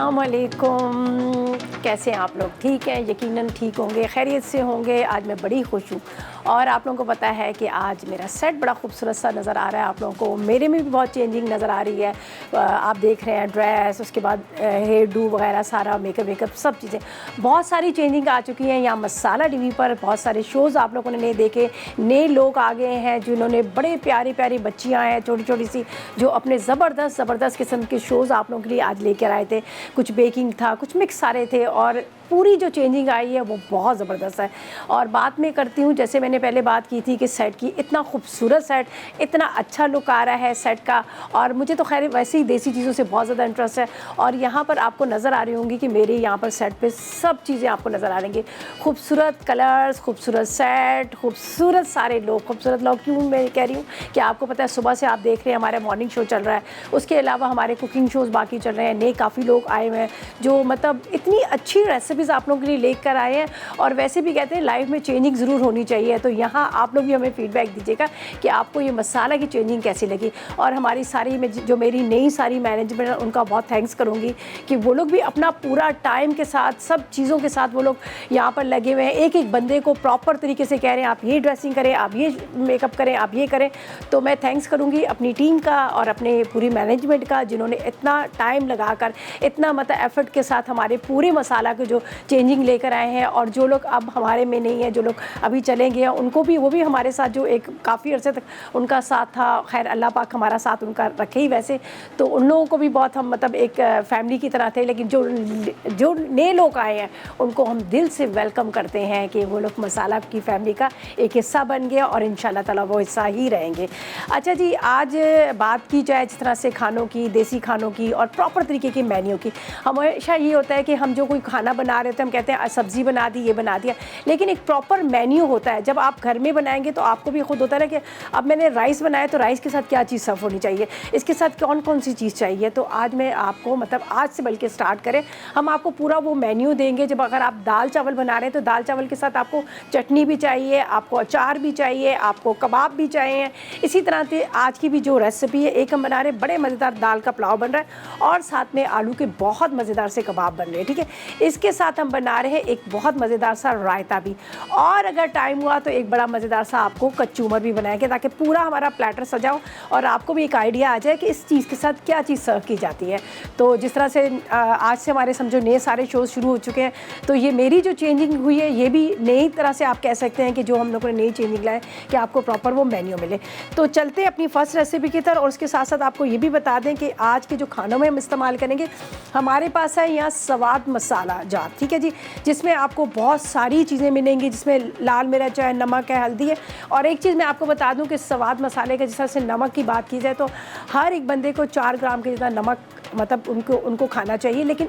अस्सलामुअलैकुम। कैसे हैं आप लोग? ठीक हैं, यकीनन ठीक होंगे, खैरियत से होंगे। आज मैं बड़ी खुश हूँ और आप लोगों को पता है कि आज मेरा सेट बड़ा खूबसूरत सा नज़र आ रहा है। आप लोगों को मेरे में भी बहुत चेंजिंग नज़र आ रही है। आप देख रहे हैं ड्रेस, उसके बाद हेयर डू वगैरह, सारा मेकअप सब चीज़ें, बहुत सारी चेंजिंग आ चुकी हैं। यहाँ मसाला टीवी पर बहुत सारे शोज़ आप लोगों ने नए देखे, नए लोग आ गए हैं जिन्होंने बड़े प्यारी प्यारी बच्चियाँ हैं छोटी छोटी सी, जो अपने ज़बरदस्त किस्म के शोज़ आप लोगों के लिए आज लेकर आए थे। कुछ बेकिंग था, कुछ मिक्स सारे थे और पूरी जो चेंजिंग आई है वो बहुत ज़बरदस्त है। और बात मैं करती हूँ, जैसे मैंने पहले बात की थी कि सेट की, इतना खूबसूरत सेट, इतना अच्छा लुक आ रहा है सेट का। और मुझे तो खैर वैसे ही देसी चीज़ों से बहुत ज़्यादा इंटरेस्ट है। और यहाँ पर आपको नज़र आ रही होंगी कि मेरे यहाँ पर सेट पे सब चीज़ें आपको नज़र आ रही, खूबसूरत कलर्स, खूबसूरत सेट, खूबसूरत सारे लोग। खूबसूरत लोग क्यों मैं कह रही हूँ कि आपको पता है सुबह से आप देख रहे हैं हमारा मॉर्निंग शो चल रहा है, उसके अलावा हमारे कुकिंग शोज़ बाकी चल रहे हैं। नए काफ़ी लोग आए हुए हैं जो मतलब इतनी अच्छी रेसिपीज़ आप लोगों के लिए लेकर आए हैं। और वैसे भी कहते हैं लाइफ में चेंजिंग ज़रूर होनी चाहिए, तो यहाँ आप लोग भी हमें फीडबैक दीजिएगा कि आपको ये मसाला की चेंजिंग कैसी लगी। और हमारी सारी जो मेरी नई सारी मैनेजमेंट है उनका बहुत थैंक्स करूँगी कि वो लोग भी अपना पूरा टाइम के साथ, सब चीज़ों के साथ वो लोग यहाँ पर लगे हुए हैं। एक एक बंदे को प्रॉपर तरीके से कह रहे हैं आप ये ड्रेसिंग करें, आप ये मेकअप करें, आप ये करें। तो मैं थैंक्स करूँगी अपनी टीम का और अपने पूरी मैनेजमेंट का, जिन्होंने इतना टाइम लगाकर, इतना मतलब एफर्ट के साथ हमारे पूरे मसाला के जो चेंजिंग लेकर आए हैं। और जो लोग अब हमारे में नहीं है, जो लोग अभी चले गए हैं, उनको भी, वो भी हमारे साथ जो एक काफ़ी अर्से तक उनका साथ था, खैर अल्लाह पाक हमारा साथ उनका रखे ही वैसे, तो उन लोगों को भी बहुत हम मतलब एक फैमिली की तरह थे। लेकिन जो नए लोग आए हैं उनको हम दिल से वेलकम करते हैं कि वो लोग मसाला की फैमिली का एक हिस्सा बन गया और इंशाल्लाह ताला वो हिस्सा ही रहेंगे। अच्छा जी, आज बात की जाए जिस तरह से खानों की, देसी खानों की और प्रॉपर तरीके की मेन्यू की। हमेशा ये होता है कि हम जो कोई खाना बना रहे होते हैं हम कहते हैं सब्ज़ी बना दी, ये बना दिया, लेकिन एक प्रॉपर मेन्यू होता है। जब आप घर में बनाएंगे तो आपको भी खुद होता है ना कि अब मैंने राइस बनाया तो राइस के साथ क्या चीज़ सर्व होनी चाहिए, इसके साथ कौन कौन सी चीज़ चाहिए। तो आज मैं आपको मतलब आज से बल्कि स्टार्ट करें, हम आपको पूरा वो मेन्यू देंगे। जब अगर आप दाल चावल बना रहे हैं तो दाल चावल के साथ आपको चटनी भी चाहिए, आपको अचार भी चाहिए, आपको कबाब भी चाहिए। इसी तरह से आज की भी जो रेसिपी है, एक हम बना रहे हैं बड़े मज़ेदार दाल का पुलाव बन रहा है और साथ में आलू के बहुत मज़ेदार से कबाब बन रहे हैं, ठीक है। इसके साथ हम बना रहे हैं एक बहुत मज़ेदार सा रायता भी, और अगर टाइम हुआ तो एक बड़ा मज़ेदार सा आपको कचूमर भी बनाएंगे, ताकि पूरा हमारा प्लेटर सजाओ और आपको भी एक आइडिया आ जाए कि इस चीज़ के साथ क्या चीज़ सर्व की जाती है। तो जिस तरह से आज से हमारे समझो नए सारे शोज़ शुरू हो चुके हैं, तो ये मेरी जो चेंजिंग हुई है ये भी नई तरह से आप कह सकते हैं कि जो हम लोगों ने नई चेंजिंग लाए कि आपको प्रॉपर वो मेन्यू मिले। तो चलते अपनी फ़र्स्ट रेसिपी की तरफ, और उसके साथ साथ आपको ये भी बता दें कि आज के जो खानों में हम इस्तेमाल करेंगे, हमारे पास है यहाँ स्वाद मसाला जात, ठीक है जी, जिसमें आपको बहुत सारी चीज़ें मिलेंगी, जिसमें लाल मिर्च है, नमक है, हल्दी है। और एक चीज़ मैं आपको बता दूं कि स्वाद मसाले के जिस तरह से नमक की बात की जाए तो हर एक बंदे को 4 ग्राम के जितना नमक मतलब उनको खाना चाहिए। लेकिन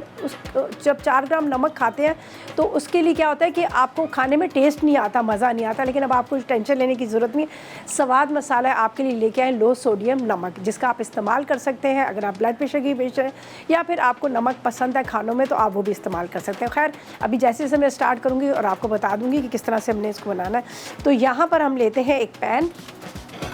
जब 4 ग्राम नमक खाते हैं तो उसके लिए क्या होता है कि आपको खाने में टेस्ट नहीं आता, मज़ा नहीं आता। लेकिन अब आपको टेंशन लेने की ज़रूरत नहीं है। स्वाद मसाला आपके लिए लेके आए लो सोडियम नमक, जिसका आप इस्तेमाल कर सकते हैं अगर आप ब्लड प्रेशर की पेशेंट हैं, या फिर आपको नमक पसंद है खानों में तो आप वो भी इस्तेमाल कर सकते हैं। खैर अभी जैसे जैसे मैं स्टार्ट करूँगी और आपको बता दूँगी कि किस तरह से हमने इसको बनाना है। तो यहाँ पर हम लेते हैं एक पैन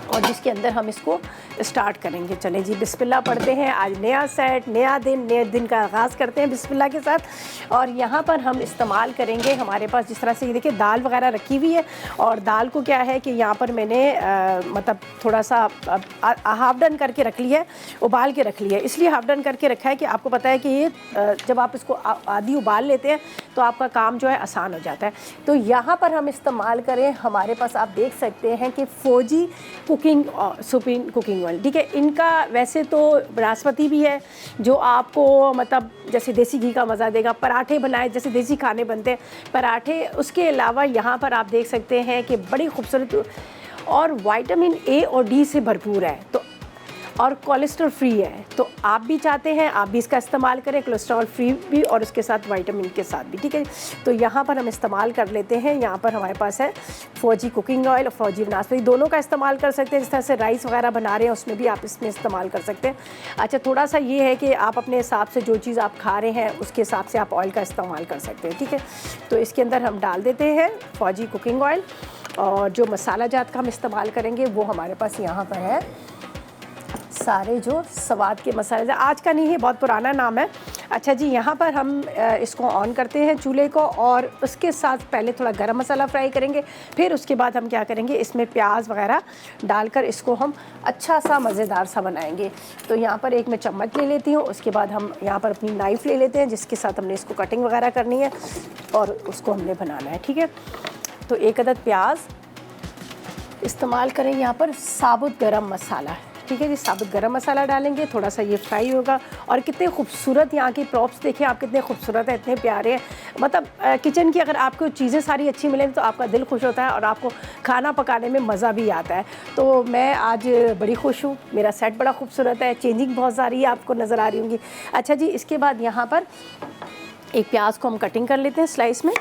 और जिसके अंदर हम इसको स्टार्ट करेंगे। चलें जी, बिस्मिल्लाह पढ़ते हैं। आज नया सेट, नया दिन, नए दिन का आगाज़ करते हैं बिस्मिल्लाह के साथ। और यहाँ पर हम इस्तेमाल करेंगे, हमारे पास जिस तरह से ये देखिए दाल वगैरह रखी हुई है, और दाल को क्या है कि यहाँ पर मैंने मतलब थोड़ा सा हाफ डन करके रख लिया है, उबाल के रख लिया है। इसलिए हाफ डन करके रखा है कि आपको पता है कि ये जब आप इसको आधी उबाल लेते हैं तो आपका काम जो है आसान हो जाता है। तो यहाँ पर हम इस्तेमाल करें, हमारे पास आप देख सकते हैं कि फौजी सुप्रीम कुकिंग ऑयल, ठीक है। इनका वैसे तो बासमती भी है जो आपको मतलब जैसे देसी घी का मज़ा देगा। पराठे बनाए जैसे देसी खाने बनते हैं पराठे, उसके अलावा यहाँ पर आप देख सकते हैं कि बड़ी खूबसूरत और विटामिन ए और डी से भरपूर है, तो और कोलेस्ट्रॉल फ्री है। तो आप भी चाहते हैं आप भी इसका इस्तेमाल करें, कोलेस्ट्रॉल फ्री भी और उसके साथ विटामिन के साथ भी, ठीक है। तो यहाँ पर हम इस्तेमाल कर लेते हैं, यहाँ पर हमारे पास है फौजी कुकिंग ऑयल और फौजी बनास्पति, दोनों का इस्तेमाल कर सकते हैं। जिस तरह से राइस वगैरह बना रहे हैं उसमें भी आप इसमें इस्तेमाल कर सकते हैं। अच्छा, थोड़ा सा ये है कि आप अपने हिसाब से जो चीज़ आप खा रहे हैं उसके हिसाब से आप ऑयल का इस्तेमाल कर सकते हैं, ठीक है। तो इसके अंदर हम डाल देते हैं फौजी कुकिंग ऑयल, और जो मसाला जात का हम इस्तेमाल करेंगे वो हमारे पास यहाँ पर है सारे जो स्वाद के मसाले। आज का नहीं है, बहुत पुराना नाम है, अच्छा जी, यहाँ पर हम इसको ऑन करते हैं चूल्हे को, और उसके साथ पहले थोड़ा गरम मसाला फ्राई करेंगे, फिर उसके बाद हम क्या करेंगे, इसमें प्याज वगैरह डालकर इसको हम अच्छा सा मज़ेदार सा बनाएंगे। तो यहाँ पर एक मैं चम्मच ले लेती हूँ, उसके बाद हम यहाँ पर अपनी नाइफ़ ले लेते हैं जिसके साथ हमने इसको कटिंग वगैरह करनी है और उसको हमने बनाना है। ठीक है, तो एक अदद प्याज इस्तेमाल करें, यहाँ पर साबुत गरम मसाला, ठीक है जी, साबुत गरम मसाला डालेंगे, थोड़ा सा ये फ्राई होगा। और कितने खूबसूरत यहाँ की प्रॉप्स देखें आप, कितने खूबसूरत हैं, इतने प्यारे हैं। मतलब किचन की अगर आपको चीज़ें सारी अच्छी मिलें तो आपका दिल खुश होता है और आपको खाना पकाने में मज़ा भी आता है। तो मैं आज बड़ी खुश हूँ, मेरा सेट बड़ा खूबसूरत है, चेंजिंग बहुत सारी है, आपको नज़र आ रही होंगी। अच्छा जी, इसके बाद यहाँ पर एक प्याज को हम कटिंग कर लेते हैं स्लाइस में।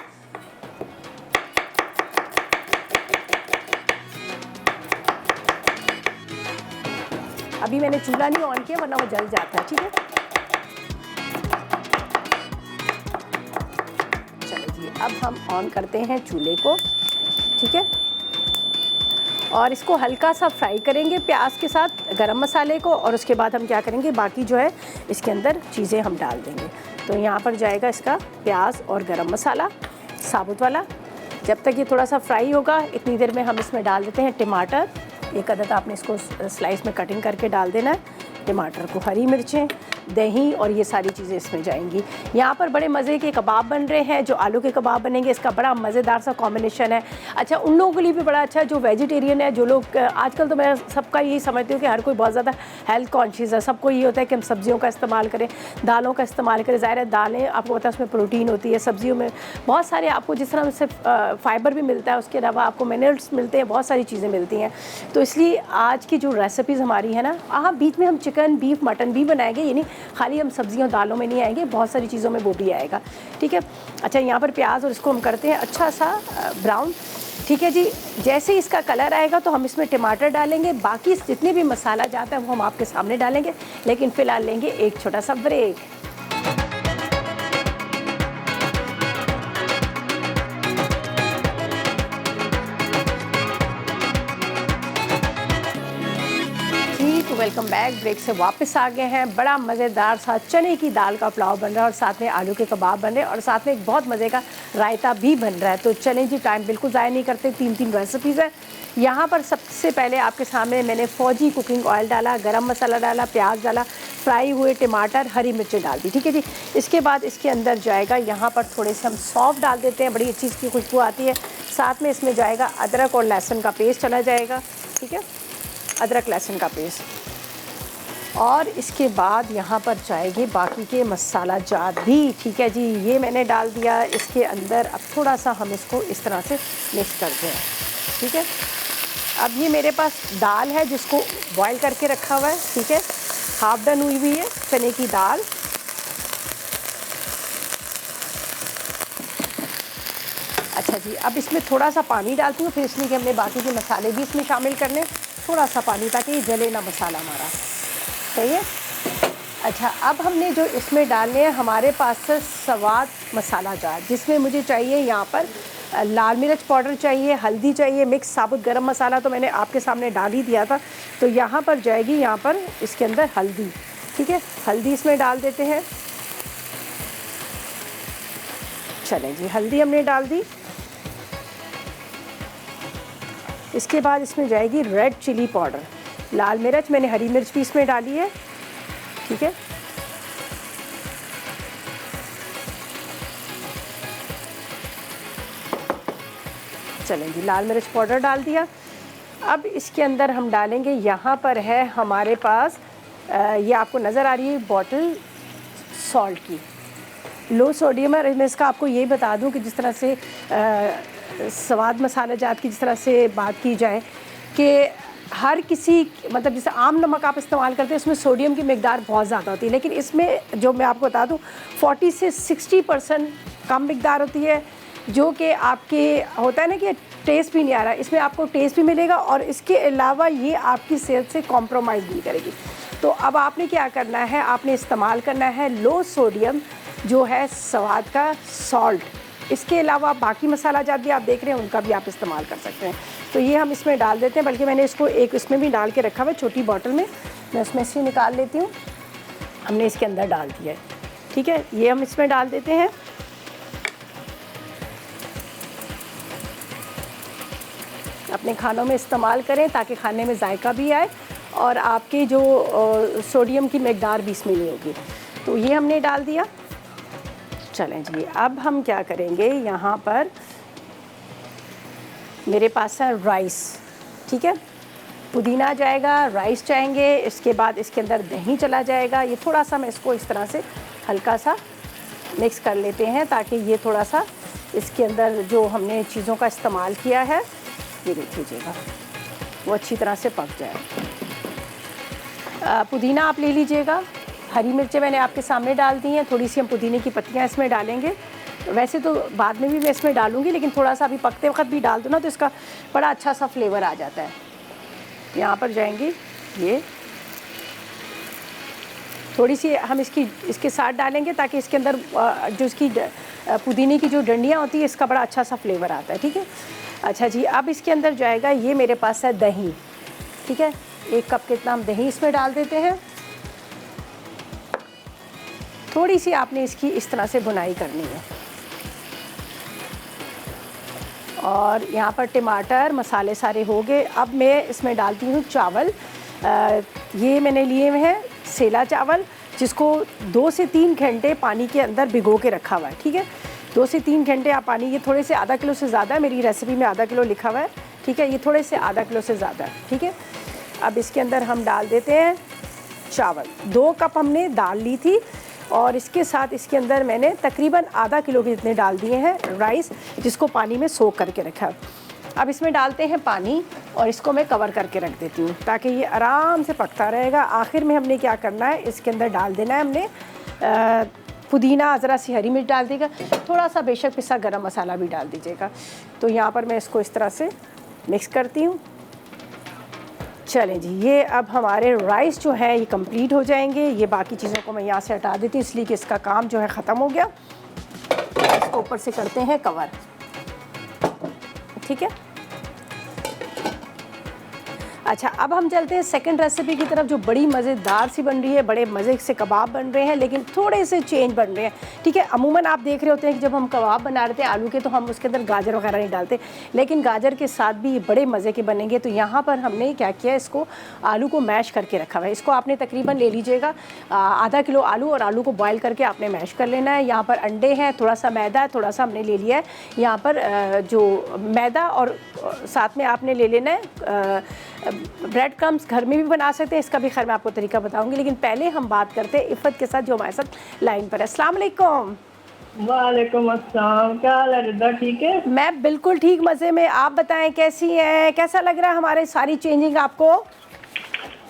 अभी मैंने चूल्हा नहीं ऑन किया वरना वो जल जाता है। ठीक है, चलो जी, अब हम ऑन करते हैं चूल्हे को। ठीक है, और इसको हल्का सा फ्राई करेंगे प्याज के साथ गरम मसाले को, और उसके बाद हम क्या करेंगे, बाकी जो है इसके अंदर चीज़ें हम डाल देंगे। तो यहाँ पर जाएगा इसका प्याज और गरम मसाला साबुत वाला। जब तक ये थोड़ा सा फ्राई होगा, इतनी देर में हम इसमें डाल देते हैं टमाटर। एक अदद आपने इसको स्लाइस में कटिंग करके डाल देना है, टमाटर को, हरी मिर्चें, दही, और ये सारी चीज़ें इसमें जाएंगी। यहाँ पर बड़े मज़े के कबाब बन रहे हैं, जो आलू के कबाब बनेंगे, इसका बड़ा मज़ेदार सा कॉम्बिनेशन है। अच्छा, उन लोगों के लिए भी बड़ा अच्छा है जो वेजिटेरियन है, जो लोग आजकल तो मैं सबका यही समझती हूँ कि हर कोई बहुत ज़्यादा हेल्थ कॉन्शियस है, सबको ये होता है कि हम सब्जियों का इस्तेमाल करें, दालों का इस्तेमाल करें। ज़ाहिर है दालें आपको पता है उसमें प्रोटीन होती है, सब्जियों में बहुत सारे आपको जिस तरह से फाइबर भी मिलता है, उसके अलावा आपको मिनरल्स मिलते हैं, बहुत सारी चीज़ें मिलती हैं। तो इसलिए आज की जो रेसिपीज़ हमारी है ना, बीच में हम चिकन, बीफ, मटन भी बनाएंगे, यानी खाली हम सब्जियों दालों में नहीं आएंगे, बहुत सारी चीज़ों में वो भी आएगा। ठीक है, अच्छा, यहाँ पर प्याज और इसको हम करते हैं अच्छा सा ब्राउन। ठीक है जी, जैसे ही इसका कलर आएगा तो हम इसमें टमाटर डालेंगे, बाकी जितने भी मसाला जाता है वो हम आपके सामने डालेंगे, लेकिन फ़िलहाल लेंगे एक छोटा सा ब्रेक। वेलकम बैक, ब्रेक से वापस आ गए हैं। बड़ा मज़ेदार सा चने की दाल का पुलाव बन रहा है और साथ में आलू के कबाब बन रहे हैं और साथ में एक बहुत मज़े का रायता भी बन रहा है। तो चलें जी, टाइम बिल्कुल ज़ाया नहीं करते, 3 रेसिपीज़ है। यहाँ पर सबसे पहले आपके सामने मैंने फौजी कुकिंग ऑयल डाला, गरम मसाला डाला, प्याज डाला, फ्राई हुए टमाटर, हरी मिर्चें डाल दी। ठीक है जी, इसके बाद इसके अंदर जाएगा, यहाँ पर थोड़े से हम सौंफ डाल देते हैं, बड़ी अच्छी इसकी खुशबू आती है। साथ में इसमें जाएगा अदरक और लहसुन का पेस्ट चला जाएगा। ठीक है, अदरक लहसुन का पेस्ट, और इसके बाद यहाँ पर जाएंगे बाकी के मसाला जात भी। ठीक है जी, ये मैंने डाल दिया इसके अंदर। अब थोड़ा सा हम इसको इस तरह से मिक्स करते हैं। ठीक है, अब ये मेरे पास दाल है जिसको बॉईल करके रखा हुआ है। ठीक है, हाफ डन हुई हुई है चने की दाल। अच्छा जी, अब इसमें थोड़ा सा पानी डालती हूँ, फिर इसमें कि हमने बाकी के मसाले भी इसमें शामिल करने, थोड़ा सा पानी ताकि ये जले ना मसाला हमारा। सही है। अच्छा, अब हमने जो इसमें डालने हैं, हमारे पास है स्वाद मसाला जार, जिसमें मुझे चाहिए यहाँ पर लाल मिर्च पाउडर चाहिए, हल्दी चाहिए, मिक्स साबुत गरम मसाला तो मैंने आपके सामने डाल ही दिया था। तो यहाँ पर जाएगी, यहाँ पर इसके अंदर हल्दी। ठीक है, हल्दी इसमें डाल देते हैं। चलें जी, हल्दी हमने डाल दी। इसके बाद इसमें जाएगी रेड चिली पाउडर, लाल मिर्च, मैंने हरी मिर्च भी इसमें डाली है। ठीक है, चलें जी, लाल मिर्च पाउडर डाल दिया। अब इसके अंदर हम डालेंगे, यहाँ पर है हमारे पास ये आपको नज़र आ रही है बॉटल सॉल्ट की, लो सोडियम है। मैं इसका आपको ये बता दूं कि जिस तरह से स्वाद मसाला जात की जिस तरह से बात की जाए कि हर किसी, मतलब जैसे आम नमक आप इस्तेमाल करते हैं उसमें सोडियम की मिकदार बहुत ज़्यादा होती है, लेकिन इसमें जो मैं आपको बता दूं 40 से 60% कम मिकदार होती है, जो कि आपके होता है ना कि टेस्ट भी नहीं आ रहा, इसमें आपको टेस्ट भी मिलेगा और इसके अलावा ये आपकी सेहत से कॉम्प्रोमाइज़ नहीं करेगी। तो अब आपने क्या करना है, आपने इस्तेमाल करना है लो सोडियम जो है स्वाद का सॉल्ट। इसके अलावा बाकी मसाला जात भी आप देख रहे हैं उनका भी आप इस्तेमाल कर सकते हैं। तो ये हम इसमें डाल देते हैं, बल्कि मैंने इसको एक इसमें भी डाल के रखा हुआ है छोटी बॉटल में, मैं उसमें से निकाल लेती हूँ। हमने इसके अंदर डाल दिया है। ठीक है, ये हम इसमें डाल देते हैं। अपने खानों में इस्तेमाल करें ताकि खाने में जायका भी आए और आपके जो सोडियम की मकदार भी इसमें नहीं होगी। तो ये हमने डाल दिया। चलें जी, अब हम क्या करेंगे, यहाँ पर मेरे पास है राइस, ठीक है, पुदीना जाएगा, राइस जाएंगे, इसके बाद इसके अंदर दही चला जाएगा। ये थोड़ा सा मैं इसको इस तरह से हल्का सा मिक्स कर लेते हैं ताकि ये थोड़ा सा इसके अंदर जो हमने चीज़ों का इस्तेमाल किया है, ये देख लीजिएगा, वो अच्छी तरह से पक जाए। पुदीना आप ले लीजिएगा, हरी मिर्चें मैंने आपके सामने डाल दी हैं, थोड़ी सी हम पुदीने की पत्तियाँ इसमें डालेंगे। वैसे तो बाद में भी मैं इसमें डालूंगी, लेकिन थोड़ा सा अभी पकते वक्त भी डाल दो ना तो इसका बड़ा अच्छा सा फ्लेवर आ जाता है। यहाँ पर जाएंगी ये थोड़ी सी हम इसके साथ डालेंगे ताकि इसके अंदर जो इसकी पुदीने की जो डंडियाँ होती है, इसका बड़ा अच्छा सा फ्लेवर आता है, ठीक है। अच्छा जी, अब इसके अंदर जाएगा, ये मेरे पास है दही, ठीक है, 1 कप कितना हम दही इसमें डाल देते हैं। थोड़ी सी आपने इसकी इस तरह से भुनाई करनी है। और यहाँ पर टमाटर मसाले सारे हो गए। अब मैं इसमें डालती हूँ चावल। ये मैंने लिए हुए हैं सेला चावल, जिसको 2 से 3 घंटे पानी के अंदर भिगो के रखा हुआ है, ठीक है। 2 से 3 घंटे आप पानी, ये थोड़े से आधा किलो से ज़्यादा है, मेरी रेसिपी में आधा किलो लिखा हुआ है, ठीक है, ये थोड़े से आधा किलो से ज़्यादा है, ठीक है। अब इसके अंदर हम डाल देते हैं चावल। 2 कप हमने दाल ली थी और इसके साथ इसके अंदर मैंने तकरीबन आधा किलो के जितने डाल दिए हैं राइस, जिसको पानी में सोख करके रखा। अब इसमें डालते हैं पानी और इसको मैं कवर करके रख देती हूँ ताकि ये आराम से पकता रहेगा। आखिर में हमने क्या करना है, इसके अंदर डाल देना है हमने पुदीना, ज़रा सी हरी मिर्च डाल देगा, थोड़ा सा बेशक पिसा गरम मसाला भी डाल दीजिएगा। तो यहाँ पर मैं इसको इस तरह से मिक्स करती हूँ। चलें जी, ये अब हमारे राइस जो है ये कंप्लीट हो जाएंगे। ये बाकी चीज़ों को मैं यहाँ से हटा देती हूँ इसलिए कि इसका काम जो है ख़त्म हो गया। इसको ऊपर से करते हैं कवर, ठीक है। अच्छा, अब हम चलते हैं सेकंड रेसिपी की तरफ, जो बड़ी मज़ेदार सी बन रही है। बड़े मज़े से कबाब बन रहे हैं, लेकिन थोड़े से चेंज बन रहे हैं, ठीक है। अमूमन आप देख रहे होते हैं कि जब हम कबाब बना रहे थे आलू के, तो हम उसके अंदर गाजर वगैरह नहीं डालते, लेकिन गाजर के साथ भी ये बड़े मज़े के बनेंगे। तो यहाँ पर हमने क्या किया, इसको आलू को मैश करके रखा हुआ है। इसको आपने तकरीबन ले लीजिएगा आधा किलो आलू, और आलू को बॉयल करके आपने मैश कर लेना है। यहाँ पर अंडे हैं, थोड़ा सा मैदा है, थोड़ा सा हमने ले लिया है यहाँ पर जो मैदा, और साथ में आपने ले लेना है ब्रेड क्रम्स। घर में भी बना सकते हैं, इसका भी खैर मैं आपको तरीका बताऊंगी, लेकिन पहले हम बात करते हैं इफ़त के साथ जो हमारे साथ लाइन पर है। अस्सलाम वालेकुम। वालेकुम अस्सलाम, क्या हाल है रिदा, ठीक है? मैं बिल्कुल ठीक, मज़े में। आप बताएं कैसी हैं, कैसा लग रहा है हमारे सारी चेंजिंग आपको?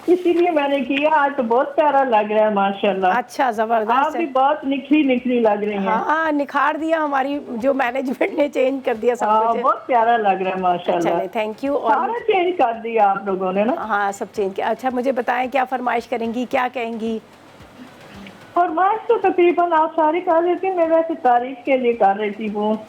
इसीलिए मैंने किया, आज तो बहुत प्यारा लग रहा है माशाल्लाह। अच्छा, ज़बरदस्त। आप भी बहुत निखरी निखरी लग रही हैं। हाँ, निखार दिया, हमारी जो मैनेजमेंट ने चेंज कर दिया सब कुछ। बहुत प्यारा लग रहा है माशाल्लाह। चलिए, थैंक यू। और सारा चेंज कर दिया आप लोगों ने ना? हाँ, सब चेंज किया। अच्छा, मुझे बताएं क्या फरमाइश करेंगी, क्या कहेंगी? फरमाइश तो तकरीबन आप सारी कर लेती, मैं वैसे तारीफ के लिए कर रही थी फोन।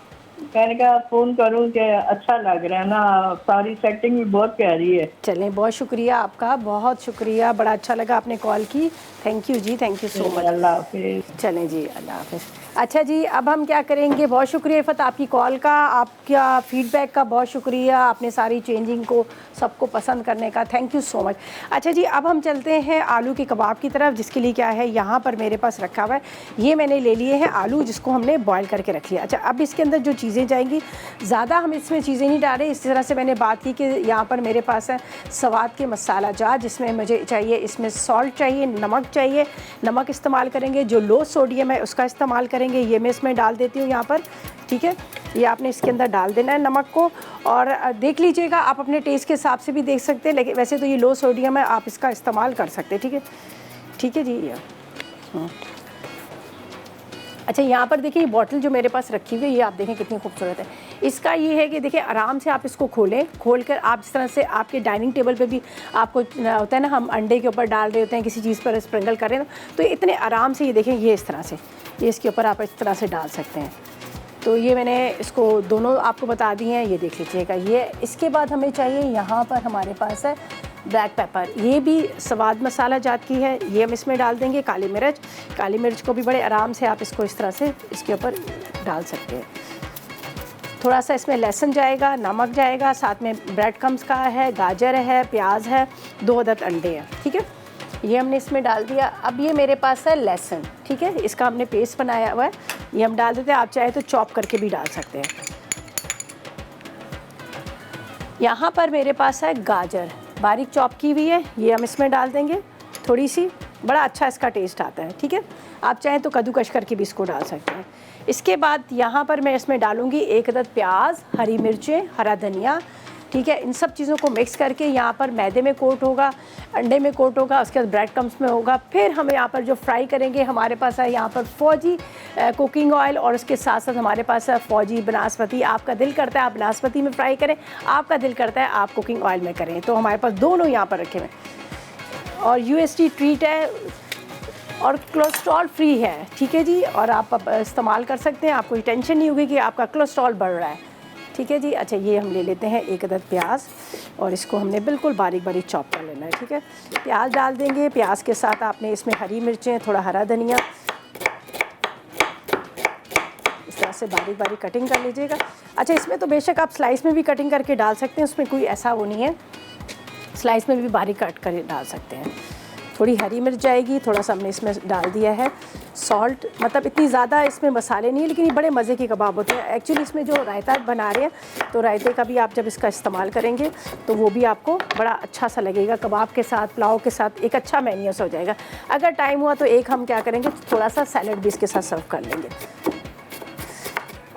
मैंने कहा फ़ोन करूं कि अच्छा लग रहा है ना, सारी सेटिंग भी बहुत प्यारी है। चलें, बहुत शुक्रिया आपका, बहुत शुक्रिया, बड़ा अच्छा लगा आपने कॉल की। थैंक यू जी, थैंक यू सो मच। अल्लाह हाफिज़। चलें जी, अल्लाह हाफिज़। अच्छा जी, अब हम क्या करेंगे, बहुत शुक्रिया इफ़त आपकी कॉल का, आपका फ़ीडबैक का बहुत शुक्रिया, आपने सारी चेंजिंग को सबको पसंद करने का, थैंक यू सो मच। अच्छा जी, अब हम चलते हैं आलू के कबाब की तरफ, जिसके लिए क्या है यहाँ पर मेरे पास रखा हुआ है, ये मैंने ले लिए हैं आलू, जिसको हमने बॉयल करके रख लिया। अच्छा, अब इसके अंदर जो चीज़ें जाएंगी, ज़्यादा हम इसमें चीज़ें नहीं डाल रहे। इस तरह से मैंने बात की कि यहाँ पर मेरे पास है स्वाद के मसाला जार, जिसमें मुझे चाहिए, इसमें सॉल्ट चाहिए, नमक चाहिए, नमक इस्तेमाल करेंगे, जो लो सोडियम है उसका इस्तेमाल करेंगे। ये मैं इसमें डाल देती हूँ यहाँ पर, ठीक है। ये आपने इसके अंदर डाल देना है नमक को, और देख लीजिएगा, आप अपने टेस्ट के हिसाब से भी देख सकते हैं, लेकिन वैसे तो ये लो सोडियम है, आप इसका इस्तेमाल कर सकते हैं, ठीक है, ठीक है जी। ये अच्छा, यहाँ पर देखिए, ये बॉटल जो मेरे पास रखी हुई है, ये आप देखें कितनी खूबसूरत है। इसका ये है कि देखिए, आराम से आप इसको खोलें, खोल कर आप इस तरह से आपके डाइनिंग टेबल पे भी आपको होता है ना, हम अंडे के ऊपर डाल रहे होते हैं, किसी चीज़ पर स्प्रिंकल कर रहे हैं, तो इतने आराम से ये देखें, ये इस तरह से, ये इसके ऊपर आप इस तरह से डाल सकते हैं। तो ये मैंने इसको दोनों आपको बता दी हैं, ये देख लीजिएगा। ये इसके बाद हमें चाहिए, यहाँ पर हमारे पास है ब्लैक पेपर, ये भी स्वाद मसाला जात की है, ये हम इसमें डाल देंगे। काली मिर्च को भी बड़े आराम से आप इसको इस तरह से इसके ऊपर डाल सकते हैं। थोड़ा सा इसमें लहसुन जाएगा, नमक जाएगा, साथ में ब्रेड क्रम्स का है, गाजर है, प्याज है, 2 अदद अंडे हैं, ठीक है। ये हमने इसमें डाल दिया। अब ये मेरे पास है लहसुन, ठीक है, इसका हमने पेस्ट बनाया हुआ है, ये हम डाल देते हैं। आप चाहे तो चॉप करके भी डाल सकते हैं। यहाँ पर मेरे पास है गाजर, बारीक चॉप की हुई है, ये हम इसमें डाल देंगे थोड़ी सी, बड़ा अच्छा इसका टेस्ट आता है, ठीक है। आप चाहें तो कद्दूकश करके भी इसको डाल सकते हैं। इसके बाद यहाँ पर मैं इसमें डालूँगी 1 अदद प्याज, हरी मिर्चें, हरा धनिया, ठीक है। इन सब चीज़ों को मिक्स करके यहाँ पर मैदे में कोट होगा, अंडे में कोट होगा, उसके बाद ब्रेड क्रम्स में होगा। फिर हम यहाँ पर जो फ्राई करेंगे, हमारे पास है यहाँ पर फौजी कुकिंग ऑयल, और उसके साथ साथ हमारे पास है फौजी बनास्पति। आपका दिल करता है आप बनास्पति में फ्राई करें, आपका दिल करता है आप कुकिंग ऑयल में करें, तो हमारे पास दोनों यहाँ पर रखे हुए हैं। और UST ट्रीट है और कोलेस्ट्रॉल फ्री है, ठीक है जी। और आप इस्तेमाल कर सकते हैं, आपको टेंशन नहीं होगी कि आपका कोलेस्ट्रॉल बढ़ रहा है, ठीक है जी। अच्छा, ये हम ले लेते हैं 1 अदद प्याज, और इसको हमने बिल्कुल बारीक बारीक चॉप कर लेना है, ठीक है। प्याज डाल देंगे, प्याज के साथ आपने इसमें हरी मिर्चें, थोड़ा हरा धनिया, इस तरह से बारीक बारीक कटिंग कर लीजिएगा। अच्छा, इसमें तो बेशक आप स्लाइस में भी कटिंग करके डाल सकते हैं, उसमें कोई ऐसा वो नहीं है, स्लाइस में भी बारीक कट कर डाल सकते हैं। थोड़ी हरी मिर्च जाएगी, थोड़ा सा हमने इसमें डाल दिया है सॉल्ट, मतलब इतनी ज़्यादा इसमें मसाले नहीं है, लेकिन ये बड़े मज़े के कबाब होते हैं। एक्चुअली इसमें जो रायता बना रहे हैं, तो रायते का भी आप जब इसका इस्तेमाल करेंगे तो वो भी आपको बड़ा अच्छा सा लगेगा, कबाब के साथ, पुलाव के साथ एक अच्छा मेन्यूस हो जाएगा। अगर टाइम हुआ तो एक हम क्या करेंगे, थोड़ा सा सैलड भी इसके साथ सर्व कर लेंगे।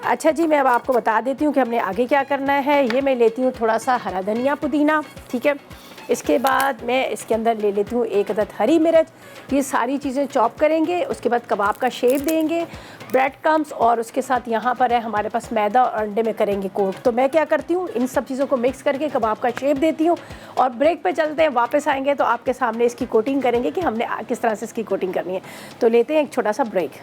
अच्छा जी, मैं अब आपको बता देती हूँ कि हमने आगे क्या करना है। ये मैं लेती हूँ थोड़ा सा हरा धनिया, पुदीना, ठीक है। इसके बाद मैं इसके अंदर ले लेती हूँ 1 अदद हरी मिर्च। ये सारी चीज़ें चॉप करेंगे, उसके बाद कबाब का शेप देंगे, ब्रेड क्रम्स, और उसके साथ यहाँ पर है हमारे पास मैदा और अंडे में करेंगे कोट। तो मैं क्या करती हूँ, इन सब चीज़ों को मिक्स करके कबाब का शेप देती हूँ, और ब्रेक पे चलते हैं। वापस आएंगे तो आपके सामने इसकी कोटिंग करेंगे कि हमने किस तरह से इसकी कोटिंग करनी है। तो लेते हैं एक छोटा सा ब्रेक।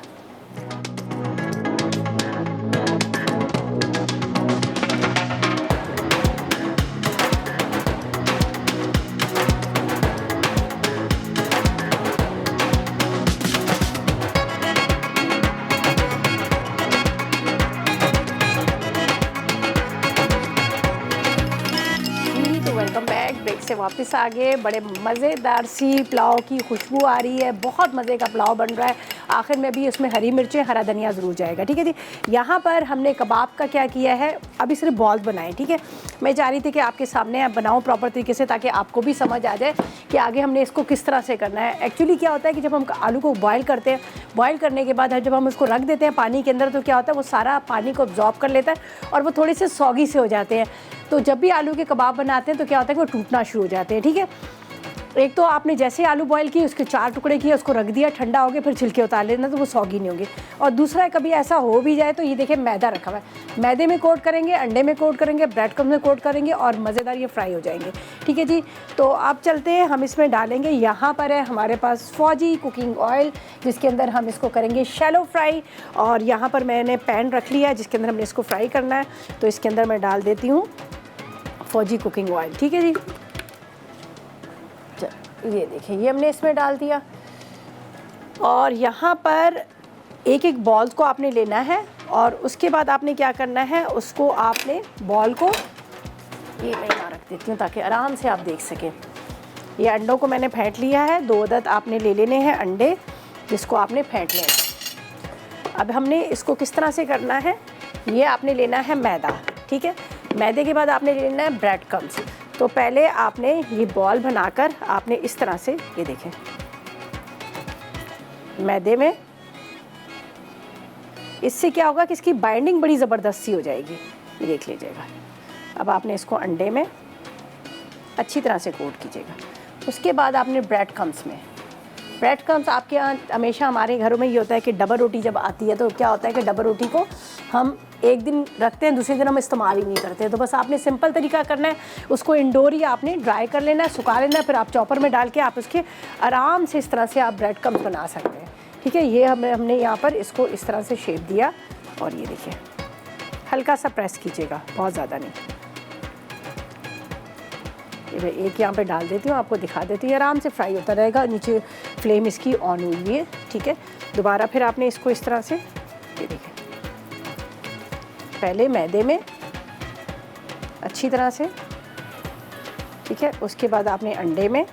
वेलकम बैक, ब्रेक से वापस आ गए। बड़े मज़ेदार सी पुलाव की खुशबू आ रही है, बहुत मज़े का पुलाव बन रहा है। आखिर में भी उसमें हरी मिर्चें, हरा धनिया ज़रूर जाएगा, ठीक है जी। यहाँ पर हमने कबाब का क्या किया है, अभी सिर्फ बॉल्स बनाए, ठीक है। मैं चाह रही थी कि आपके सामने आप बनाऊँ प्रॉपर तरीके से, ताकि आपको भी समझ आ जाए कि आगे हमने इसको किस तरह से करना है। एक्चुअली क्या होता है कि जब हम आलू को बॉयल करते हैं, बॉयल करने के बाद जब हम उसको रख देते हैं पानी के अंदर, तो क्या होता है वो सारा पानी को अब्जॉर्ब कर लेता है और वो थोड़े से सॉगी से हो जाते हैं। तो जब भी आलू के कबाब बनाते हैं तो क्या होता है कि वो टूटना शुरू हो जाते हैं, ठीक है। एक तो आपने जैसे आलू बॉयल किए, उसके 4 टुकड़े किए, उसको रख दिया, ठंडा हो गया, फिर छिलके उतार लेना, तो वो सॉगी नहीं होंगे। और दूसरा कभी ऐसा हो भी जाए तो ये देखिए मैदा रखा हुआ है, मैदे में कोट करेंगे, अंडे में कोट करेंगे, ब्रेड क्रम्स में कोट करेंगे, और मज़ेदार ये फ्राई हो जाएंगे, ठीक है जी। तो अब चलते हैं, हम इसमें डालेंगे, यहाँ पर है हमारे पास फौजी कुकिंग ऑयल, जिसके अंदर हम इसको करेंगे शैलो फ्राई। और यहाँ पर मैंने पैन रख लिया है जिसके अंदर हमने इसको फ्राई करना है। तो इसके अंदर मैं डाल देती हूँ फौजी कुकिंग ऑयल, ठीक है जी। ये देखिए, ये हमने इसमें डाल दिया, और यहाँ पर एक एक बॉल को आपने लेना है, और उसके बाद आपने क्या करना है, उसको आपने बॉल को, ये मैं यहाँ रख देती हूँ ताकि आराम से आप देख सकें। ये अंडों को मैंने फेंट लिया है, 2 अदद आपने ले लेने हैं अंडे, जिसको आपने फेंट लेना। अब हमने इसको किस तरह से करना है, ये आपने लेना है मैदा, ठीक है। मैदे के बाद आपने लेना है ब्रेड क्रम्स। तो पहले आपने ये बॉल बनाकर आपने इस तरह से, ये देखें, मैदे में, इससे क्या होगा कि इसकी बाइंडिंग बड़ी ज़बरदस्त सी हो जाएगी, ये देख लीजिएगा। अब आपने इसको अंडे में अच्छी तरह से कोट कीजिएगा। उसके बाद आपने ब्रेड क्रम्स में, ब्रेड क्रम्स आपके यहाँ हमेशा, हमारे घरों में ये होता है कि डबल रोटी जब आती है तो क्या होता है कि डबल रोटी को हम एक दिन रखते हैं, दूसरे दिन हम इस्तेमाल ही नहीं करते। तो बस आपने सिंपल तरीका करना है, उसको इंडोर ही आपने ड्राई कर लेना है, सुखा लेना है, फिर आप चॉपर में डाल के आप उसके आराम से इस तरह से आप ब्रेड क्रम्स बना सकते हैं, ठीक है। ये हमने यहाँ पर इसको इस तरह से शेप दिया, और ये देखिए हल्का सा प्रेस कीजिएगा, बहुत ज़्यादा नहीं, ये मैं एक यहाँ पे डाल देती हूँ, आपको दिखा देती हूँ, आराम से फ्राई होता रहेगा। नीचे फ्लेम इसकी ऑन हुई है, ठीक है। दोबारा फिर आपने इसको इस तरह से, ये देखिए, पहले मैदे में अच्छी तरह से, ठीक है, उसके बाद आपने अंडे में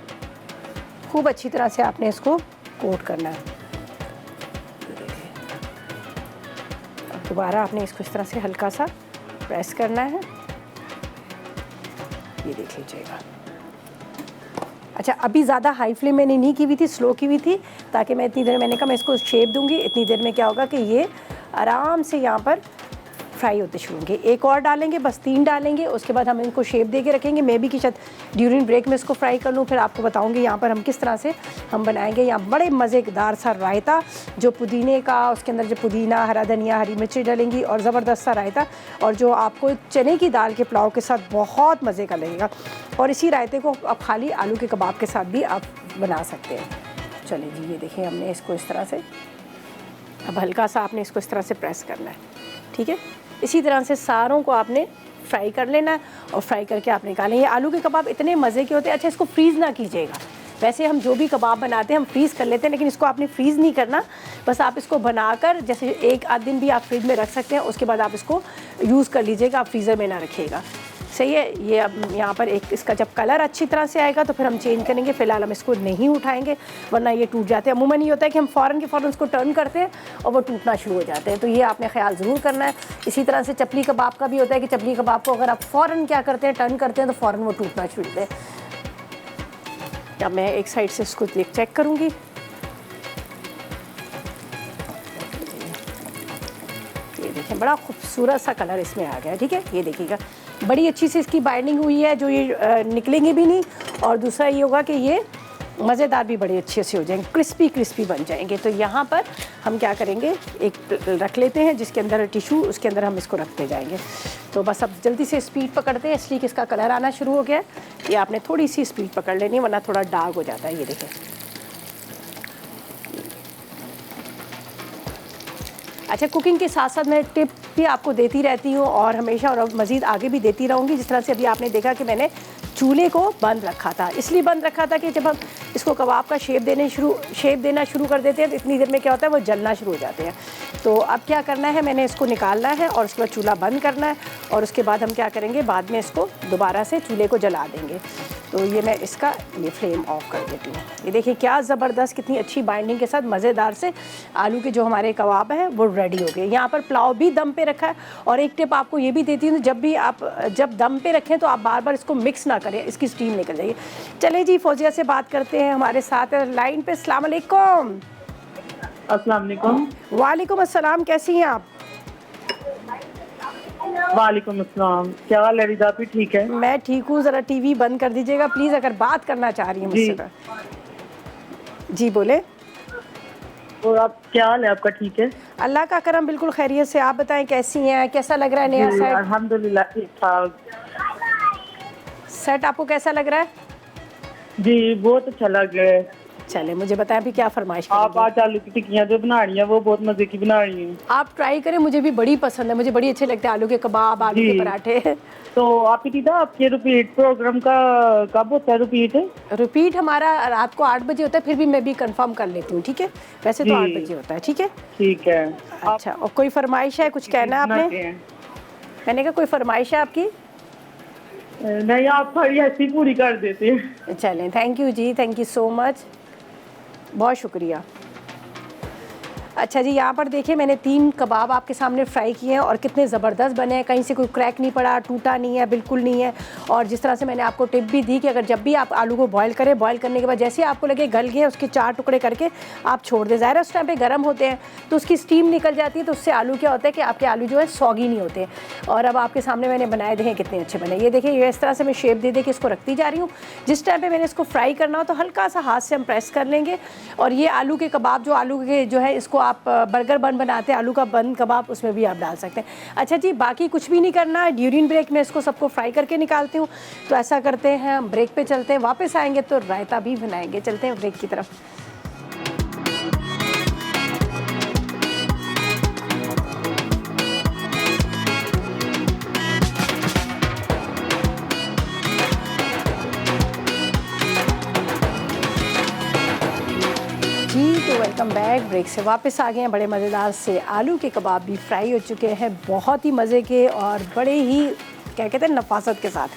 खूब अच्छी तरह से आपने इसको कोट करना है। अब दोबारा आपने इसको इस तरह से हल्का सा प्रेस करना है, ये देख लीजिएगा। अच्छा, अभी ज़्यादा हाई फ्लेम मैंने नहीं की हुई थी, स्लो की हुई थी, ताकि मैं इतनी देर, मैंने कहा मैं इसको शेप दूंगी, इतनी देर में क्या होगा कि ये आराम से यहाँ पर फ्राई होते शुरू होंगे। एक और डालेंगे, बस 3 डालेंगे, उसके बाद हम इनको शेप दे के रखेंगे। मैं भी कि शायद ड्यूरिंग ब्रेक में इसको फ्राई कर लूँ, फिर आपको बताऊँगी यहाँ पर हम किस तरह से हम बनाएंगे यहाँ बड़े मज़ेदार सा रायता, जो पुदीने का, उसके अंदर जो पुदीना, हरा धनिया, हरी मिर्ची डालेंगी और ज़बरदस्त सा रायता, और जो आपको चने की दाल के पुलाव के साथ बहुत मज़े का लगेगा। और इसी रायते को आप खाली आलू के कबाब के साथ भी आप बना सकते हैं। चलिए जी, ये देखिए हमने इसको इस तरह से, अब हल्का सा आपने इसको इस तरह से प्रेस करना है, ठीक है। इसी तरह से सारों को आपने फ्राई कर लेना है और फ्राई करके आप निकालें। ये आलू के कबाब इतने मज़े के होते हैं। अच्छा, इसको फ्रीज़ ना कीजिएगा, वैसे हम जो भी कबाब बनाते हैं हम फ्रीज़ कर लेते हैं, लेकिन इसको आपने फ्रीज़ नहीं करना। बस आप इसको बनाकर जैसे 1 आध दिन भी आप फ्रिज में रख सकते हैं, उसके बाद आप इसको यूज़ कर लीजिएगा, आप फ्रीज़र में ना रखिएगा, सही है। ये अब यहाँ पर एक इसका जब कलर अच्छी तरह से आएगा तो फिर हम चेंज करेंगे, फ़िलहाल हम इसको नहीं उठाएंगे वरना ये टूट जाते हैं। अमूमन ये होता है कि हम फ़ौरन के फ़ौरन उसको टर्न करते हैं और वो टूटना शुरू हो जाते हैं, तो ये आपने ख्याल ज़रूर करना है। इसी तरह से चपली कबाब का भी होता है कि चपली कबाब को अगर आप फ़ौरन क्या करते हैं, टर्न करते हैं, तो फ़ौरन वो टूटना शुरू होते हैं। अब मैं एक साइड से इसको चेक करूँगी, ये देखें बड़ा खूबसूरत सा कलर इसमें आ गया, ठीक है। ये देखिएगा बड़ी अच्छी सी इसकी बाइंडिंग हुई है, जो ये निकलेंगे भी नहीं, और दूसरा ये होगा कि ये मज़ेदार भी बड़े अच्छे से हो जाएंगे, क्रिस्पी क्रिस्पी बन जाएंगे। तो यहाँ पर हम क्या करेंगे, एक रख लेते हैं जिसके अंदर टिशू, उसके अंदर हम इसको रखते जाएंगे। तो बस अब जल्दी से स्पीड पकड़ते हैं, इसलिए कि इसका कलर आना शुरू हो गया है। ये आपने थोड़ी सी स्पीड पकड़ लेनी, वरना थोड़ा डार्क हो जाता है। ये देखें, अच्छा, कुकिंग के साथ साथ मैं टिप भी आपको देती रहती हूँ और हमेशा और मज़ीद आगे भी देती रहूँगी। जिस तरह से अभी आपने देखा कि मैंने चूल्हे को बंद रखा था, इसलिए बंद रखा था कि जब हम इसको कबाब का शेप देना शुरू कर देते हैं तो इतनी देर में क्या होता है, वो जलना शुरू हो जाते हैं। तो अब क्या करना है, मैंने इसको निकालना है और उसके बाद चूल्हा बंद करना है, और उसके बाद हम क्या करेंगे, बाद में इसको दोबारा से चूल्हे को जला देंगे। तो ये मैं इसका ये फ्लेम ऑफ कर देती हूँ। ये देखिए क्या ज़बरदस्त, कितनी अच्छी बाइंडिंग के साथ मज़ेदार से आलू के जो हमारे कबाब हैं वो रेडी हो गए। यहाँ पर पुलाव भी दम पे रखा है, और एक टिप आपको ये भी देती हूँ, जब भी आप जब दम पे रखें तो आप बार बार इसको मिक्स ना करें, इसकी स्टीम निकल जाएगी। चले जी, फौजिया से बात करते हैं, हमारे साथ लाइन पे। अस्सलाम वालेकुम। अस्सलाम वालेकुम। वालेकुम अस्सलाम, कैसी हैं आप? वालेकुम अस्सलाम, क्या हाल है रिदा, भी ठीक है? मैं ठीक हूँ। ज़रा टीवी बंद कर दीजिएगा प्लीज़, अगर बात करना चाह रही हैं मुझसे। जी बोले। और आप, क्या हाल है आपका? ठीक है, अल्लाह का करम, बिल्कुल खैरियत से। आप बताएं कैसी हैं, कैसा लग रहा है नया सेट? अल्हम्दुलिल्लाह ठीक ठाक। सेट आपको कैसा लग रहा है? जी बहुत अच्छा लग रहा है। चले मुझे बताएं भी क्या फरमाइश आप करेंगे? आज आलू की टिक्कियाँ जो बना रही हैं वो बहुत मजे की बना रही हैं। आप ट्राई करें, मुझे भी बड़ी पसंद है, मुझे बड़ी अच्छे लगते हैं आलू के कबाब, आलू के पराठे। तो आप दीदा, आपके रिपीट प्रोग्राम का कब होता है? रिपीट हमारा रात को 8 बजे होता है, फिर भी मैं भी कंफर्म कर लेती हूँ, ठीक है। वैसे तो 8 बजे होता है, ठीक है। ठीक है। अच्छा, और कोई फरमाइश है, कुछ कहना है आपने? मैंने कहा कोई फरमाइश है आपकी? नहीं, आप थोड़ी ऐसी पूरी कर देते हैं। चलें, थैंक यू जी, थैंक यू सो मच, बहुत शुक्रिया। अच्छा जी, यहाँ पर देखिए मैंने 3 कबाब आपके सामने फ्राई किए हैं और कितने ज़बरदस्त बने हैं, कहीं से कोई क्रैक नहीं पड़ा, टूटा नहीं है, बिल्कुल नहीं है। और जिस तरह से मैंने आपको टिप भी दी कि अगर जब भी आप आलू को बॉईल करें, बॉईल करने के बाद जैसे ही आपको लगे गल गए, उसके 4 टुकड़े करके आप छोड़ दें। ज़ाहिर है उस टाइम पे गर्म होते हैं तो उसकी स्टीम निकल जाती है, तो उससे आलू क्या होता है कि आपके आलू जो है सॉगी नहीं होते। और अब आपके सामने मैंने बनाए देखें कितने अच्छे बने। ये देखिए, ये इस तरह से मैं शेप दे के इसको रखती जा रही हूँ। जिस टाइम पर मैंने इसको फ्राई करना हो तो हल्का सा हाथ से हम प्रेस कर लेंगे। और ये आलू के कबाब, जो आलू के जो है इसको आप बर्गर बन बनाते हैं, आलू का बन कबाब, उसमें भी आप डाल सकते हैं। अच्छा जी, बाकी कुछ भी नहीं करना है, ड्यूरिंग ब्रेक में इसको सबको फ्राई करके निकालती हूँ। तो ऐसा करते हैं, हम ब्रेक पे चलते हैं, वापस आएंगे तो रायता भी बनाएंगे। चलते हैं ब्रेक की तरफ। बैक, ब्रेक से वापस आ गए हैं। बड़े मज़ेदार से आलू के कबाब भी फ्राई हो चुके हैं, बहुत ही मज़े के और बड़े ही क्या कहते हैं नफासत के साथ।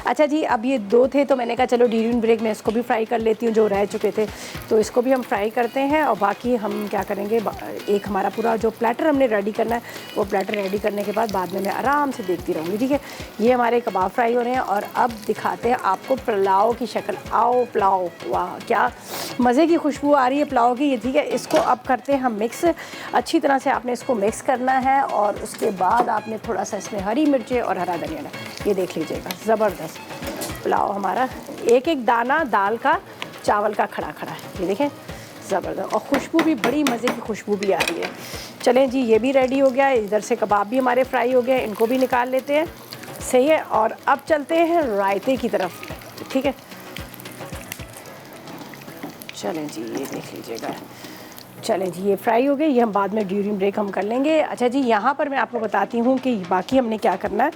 अच्छा जी, अब ये 2 थे तो मैंने कहा चलो ड्यूरिंग ब्रेक में इसको भी फ्राई कर लेती हूँ, जो रह चुके थे तो इसको भी हम फ्राई करते हैं। और बाकी हम क्या करेंगे, एक हमारा पूरा जो प्लेटर हमने रेडी करना है वो प्लेटर रेडी करने के बाद में मैं आराम से देखती रहूँगी। ठीक है, ये हमारे कबाब फ्राई हो रहे हैं और अब दिखाते हैं आपको पुलाव की शक्ल। आओ पुलाव, वाह क्या मज़े की खुशबू आ रही है पुलाव की। ये ठीक है, इसको अब करते हैं हम मिक्स। अच्छी तरह से आपने इसको मिक्स करना है और उसके बाद आपने थोड़ा सा इसमें हरी मिर्चें और हरा धनिया, ये देख लीजिएगा ज़बरदस्त पुलाव हमारा, एक एक दाना दाल का चावल का खड़ा खड़ा है, ये देखें ज़बरदस्त। और खुशबू भी बड़ी मज़े की खुशबू भी आ रही है। चलें जी, ये भी रेडी हो गया, इधर से कबाब भी हमारे फ्राई हो गए, इनको भी निकाल लेते हैं। सही है, और अब चलते हैं रायते की तरफ। ठीक है, चलें जी, ये देख लीजिएगा। चलें जी, ये फ्राई हो गए, ये हम बाद में ड्यूरिंग ब्रेक हम कर लेंगे। अच्छा जी, यहाँ पर मैं आपको बताती हूँ कि बाकी हमने क्या करना है।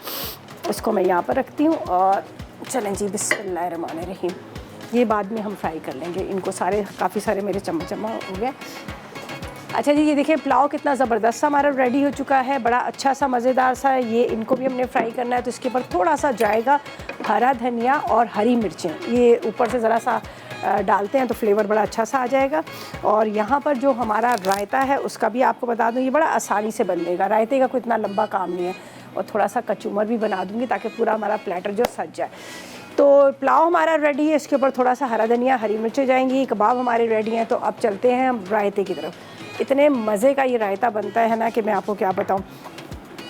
इसको मैं यहाँ पर रखती हूँ और चलें जी, बिस्मिल्लाहिर्रहमानिर्रहीम, ये बाद में हम फ्राई कर लेंगे इनको सारे। काफ़ी सारे मेरे चम्मच हो गए। अच्छा जी, ये देखिए पुलाव कितना ज़बरदस्त सा हमारा रेडी हो चुका है, बड़ा अच्छा सा मज़ेदार सा है। ये इनको भी हमने फ्राई करना है तो इसके ऊपर थोड़ा सा जाएगा हरा धनिया और हरी मिर्चें, ये ऊपर से ज़रा सा डालते हैं तो फ्लेवर बड़ा अच्छा सा आ जाएगा। और यहाँ पर जो हमारा रायता है उसका भी आपको बता दूँ, ये बड़ा आसानी से बन जाएगा, रायते का कोई इतना लंबा काम नहीं है। और थोड़ा सा कचूमर भी बना दूँगी ताकि पूरा हमारा प्लेटर जो सज जाए। तो पुलाव हमारा रेडी है, इसके ऊपर थोड़ा सा हरा धनिया हरी मिर्चें जाएंगी, कबाब हमारे रेडी हैं। तो अब चलते हैं हम रायते की तरफ। इतने मज़े का ये रायता बनता है ना कि मैं आपको क्या बताऊँ।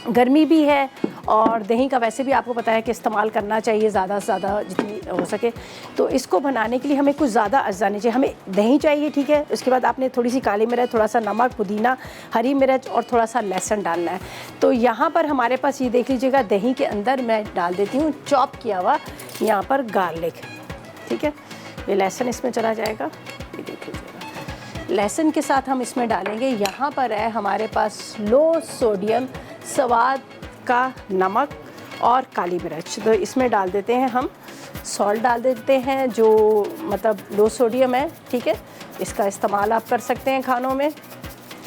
गर्मी भी है और दही का वैसे भी आपको पता है कि इस्तेमाल करना चाहिए ज़्यादा से ज़्यादा जितनी हो सके। तो इसको बनाने के लिए हमें कुछ ज़्यादा अज्जा नहीं चाहिए, हमें दही चाहिए। ठीक है, उसके बाद आपने थोड़ी सी काली मिर्च, थोड़ा सा नमक, पुदीना, हरी मिर्च और थोड़ा सा लहसुन डालना है। तो यहाँ पर हमारे पास ये देख लीजिएगा, दही के अंदर मैं डाल देती हूँ चॉप किया हुआ यहाँ पर गार्लिक। ठीक है, ये लहसुन इसमें चला जाएगा, ये देख लीजिएगा। लहसुन के साथ हम इसमें डालेंगे, यहाँ पर है हमारे पास लो सोडियम स्वाद का नमक और काली मिर्च। तो इसमें डाल देते हैं हम सॉल्ट डाल देते हैं, जो मतलब लो सोडियम है। ठीक है, इसका इस्तेमाल आप कर सकते हैं खानों में।